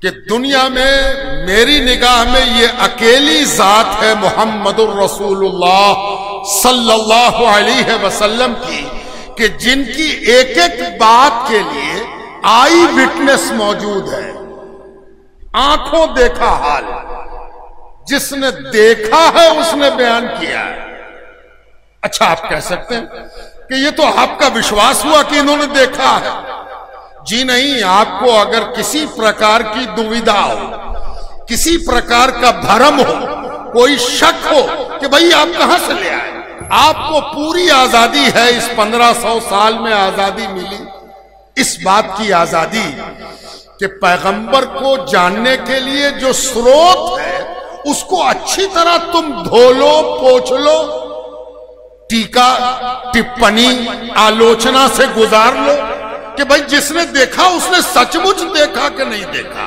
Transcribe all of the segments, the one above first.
कि दुनिया में मेरी निगाह में ये अकेली जात है मुहम्मदुर रसूलुल्लाह सल्लल्लाहु अलैहि वसल्लम की कि जिनकी एक एक बात के लिए आई विटनेस मौजूद है, आंखों देखा हाल। जिसने देखा है उसने बयान किया है। अच्छा, आप कह सकते हैं कि ये तो आपका विश्वास हुआ कि इन्होंने देखा है। जी नहीं, आपको अगर किसी प्रकार की दुविधा हो, किसी प्रकार का भ्रम हो, कोई शक हो कि भाई आप कहां से ले आए, आपको पूरी आजादी है। इस 1500 साल में आजादी मिली, इस बात की आजादी कि पैगंबर को जानने के लिए जो स्रोत है उसको अच्छी तरह तुम धो लो, पोंछ लो, टीका टिप्पणी आलोचना से गुजार लो कि भाई जिसने देखा उसने सचमुच देखा कि नहीं देखा।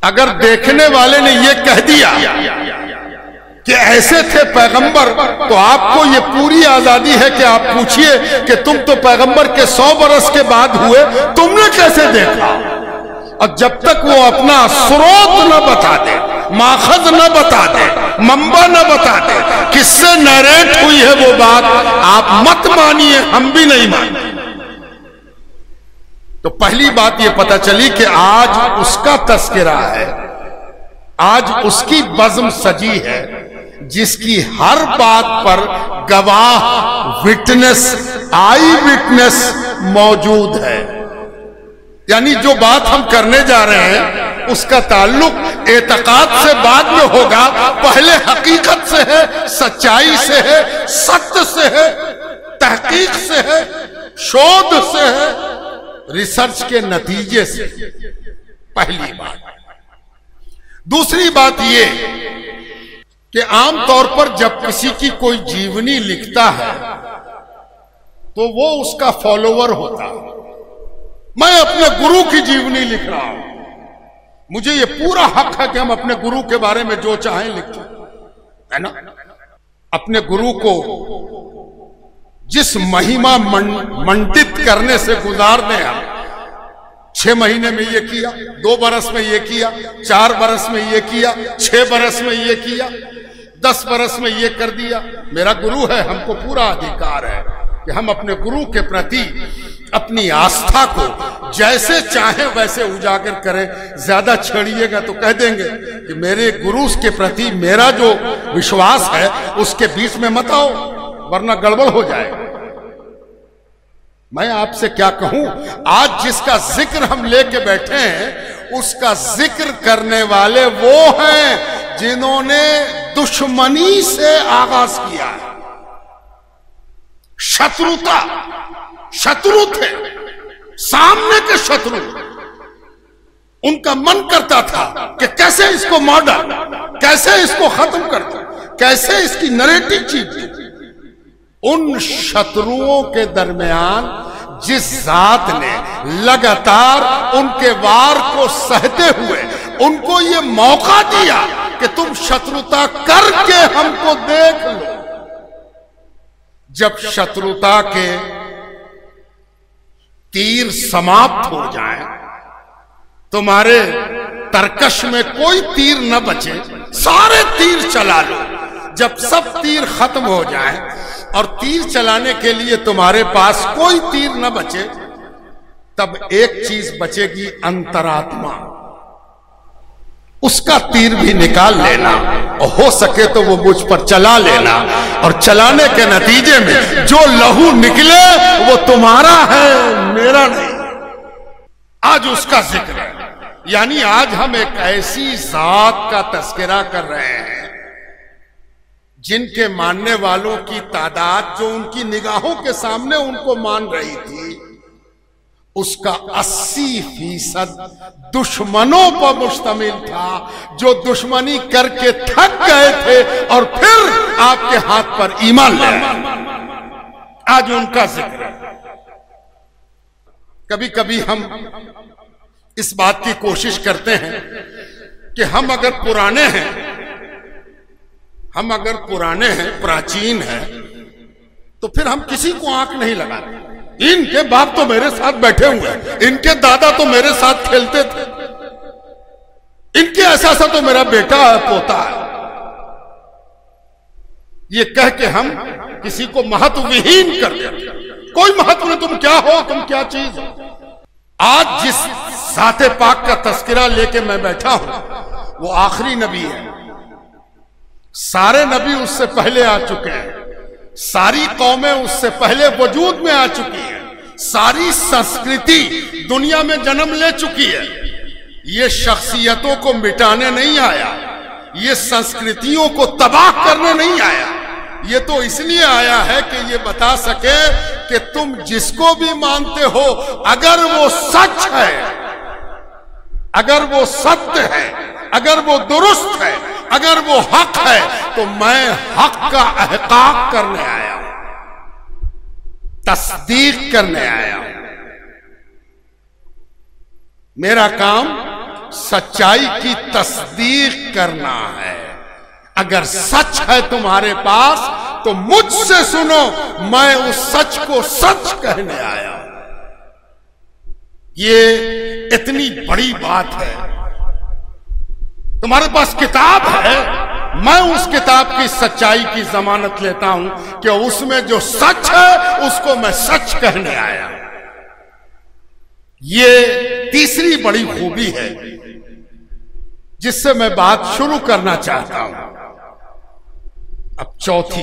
अगर देखने वाले ने यह कह दिया कि ऐसे थे पैगंबर, तो आपको ये पूरी आजादी है कि आप पूछिए कि तुम तो पैगंबर के 100 बरस के बाद हुए, तुमने कैसे देखा। और जब तक वो अपना स्रोत न बता दे, माखज न बता दे, मंबा न बता दे, किससे नरेट हुई है वो बात, आप मत मानिए, हम भी नहीं मानते। तो पहली बात ये पता चली कि आज उसका तस्करा है, आज उसकी बज़्म सजी है जिसकी हर बात पर गवाह, विटनेस, आई विटनेस मौजूद है। यानी जो बात हम करने जा रहे हैं उसका ताल्लुक एतकाद से बाद में होगा, पहले हकीकत से है, सच्चाई से है, सत्य से है, तहकीक से है, शोध से है, रिसर्च के नतीजे से। पहली बात। दूसरी बात यह कि आमतौर पर जब किसी की कोई जीवनी लिखता है तो वो उसका फॉलोवर होता है। मैं अपने गुरु की जीवनी लिख रहा हूं, मुझे ये पूरा हक है कि हम अपने गुरु के बारे में जो चाहें लिखें, है ना। अपने गुरु को जिस महिमा मंडित करने से गुजार दें हम, 6 महीने में ये किया, 2 बरस में ये किया, 4 बरस में ये किया, 6 बरस में ये किया, 10 बरस में ये कर दिया। मेरा गुरु है, हमको पूरा अधिकार है कि हम अपने गुरु के प्रति अपनी आस्था को जैसे चाहे वैसे उजागर करें। ज्यादा छेड़िएगा तो कह देंगे कि मेरे गुरु के प्रति मेरा जो विश्वास है उसके बीच में मत आओ, वरना गड़बड़ हो जाएगा। मैं आपसे क्या कहूं, आज जिसका जिक्र हम लेके बैठे हैं उसका जिक्र करने वाले वो हैं जिन्होंने दुश्मनी से आगाज किया है। शत्रुता, शत्रु थे, सामने के शत्रु। उनका मन करता था कि कैसे इसको मॉडल, कैसे इसको खत्म कर दो, कैसे इसकी नरेटिव चीज। उन शत्रुओं के दरमियान जिस जात ने लगातार उनके वार को सहते हुए उनको ये मौका दिया कि तुम शत्रुता करके हमको देख लो। जब शत्रुता के तीर समाप्त हो जाए, तुम्हारे तरकश में कोई तीर न बचे, सारे तीर चला लो। जब सब तीर खत्म हो जाए और तीर चलाने के लिए तुम्हारे पास कोई तीर न बचे, तब एक चीज बचेगी, अंतरात्मा। उसका तीर भी निकाल लेना और हो सके तो वो मुझ पर चला लेना, और चलाने के नतीजे में जो लहू निकले वो तुम्हारा है, मेरा नहीं। आज उसका जिक्र है। यानी आज हम एक ऐसी जात का तस्करा कर रहे हैं जिनके मानने वालों की तादाद जो उनकी निगाहों के सामने उनको मान रही थी, उसका 80% दुश्मनों पर मुश्तमिल था, जो दुश्मनी करके थक गए थे और फिर आपके हाथ पर ईमान ले आए। आज उनका जिक्र है। कभी कभी हम इस बात की कोशिश करते हैं कि हम अगर पुराने हैं, प्राचीन हैं, तो फिर हम किसी को आंख नहीं लगाते। इनके बाप तो मेरे साथ बैठे हुए हैं, इनके दादा तो मेरे साथ खेलते थे, इनके ऐसा तो मेरा बेटा है, पोता है। ये कह के हम किसी को महत्वहीन कर देते। कोई महत्व नहीं, तुम क्या हो, तुम क्या चीज हो। आज जिस ज़ाते पाक का तस्करा लेके मैं बैठा हूं वो आखिरी नबी है। सारे नबी उससे पहले आ चुके हैं, सारी कौमें उससे पहले वजूद में आ चुकी हैं, सारी संस्कृति दुनिया में जन्म ले चुकी है। ये शख्सियतों को मिटाने नहीं आया, ये संस्कृतियों को तबाह करने नहीं आया। ये तो इसलिए आया है कि ये बता सके कि तुम जिसको भी मानते हो, अगर वो सच है, अगर वो सत्य है, अगर वो दुरुस्त है, अगर वो हक है, तो मैं हक का एहकाक करने आया हूं, तस्दीक करने आया हूं। मेरा काम सच्चाई की तस्दीक करना है। अगर सच है तुम्हारे पास तो मुझसे सुनो, मैं उस सच को सच कहने आया हूं। ये इतनी बड़ी बात है। तुम्हारे पास किताब है, मैं उस किताब की सच्चाई की जमानत लेता हूं कि उसमें जो सच है उसको मैं सच कहने आया हूं। ये तीसरी बड़ी खूबी है जिससे मैं बात शुरू करना चाहता हूं। अब चौथी,